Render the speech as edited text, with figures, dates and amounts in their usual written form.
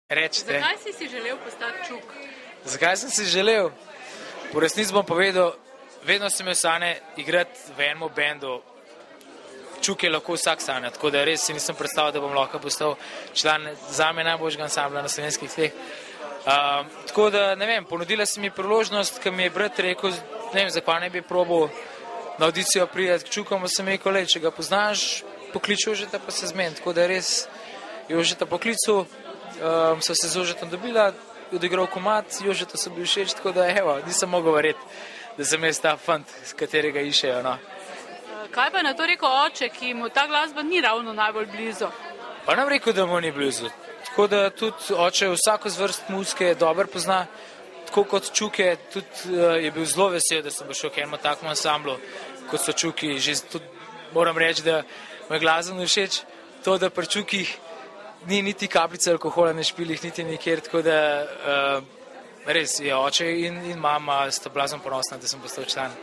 Rečite. Zakaj si si želel postati čuk? Zakaj sem si želel? Po resnici bom povedal, vedno sem imel sanje igrati v enem bendu. Čuk je lahko vsak sanja, tako da res si nisem predstavljal, da bom lahko postal član zame najboljšega ansambla na slovenskih tleh. Tako da, ne vem, ponudila se mi priložnost, ko mi je brat rekel, ne vem, zakaj ne bi probal na audicijo priti k Čukom, sem rekel, če ga poznaš, poklič Jožeta pa se zmeni. Tako da res Jožeta poklical, so se z Jožetom dobila, odigral komad, Jožeta so bil všeč, tako da evo, nisem mogel verjeti, da sem jaz ta fant, s katerega išejo. No. Kaj pa je na to rekel oče, ki mu ta glasba ni ravno najbolj blizu? Pa nam rekel, da mu ni blizu. Tako da tudi oče vsako zvrst muzike dobro pozna, tako kot Čuke, tudi je bil zelo vesel, da sem prišel k enemu takemu ansamblu, kot so Čuki. Že tudi moram reči, da mu je glasbeno všeč to, da pri Čukih ni niti kapljice alkohola na špilih, niti nikjer, tako da res je oče in mama sta blazno ponosna, da sem postal član.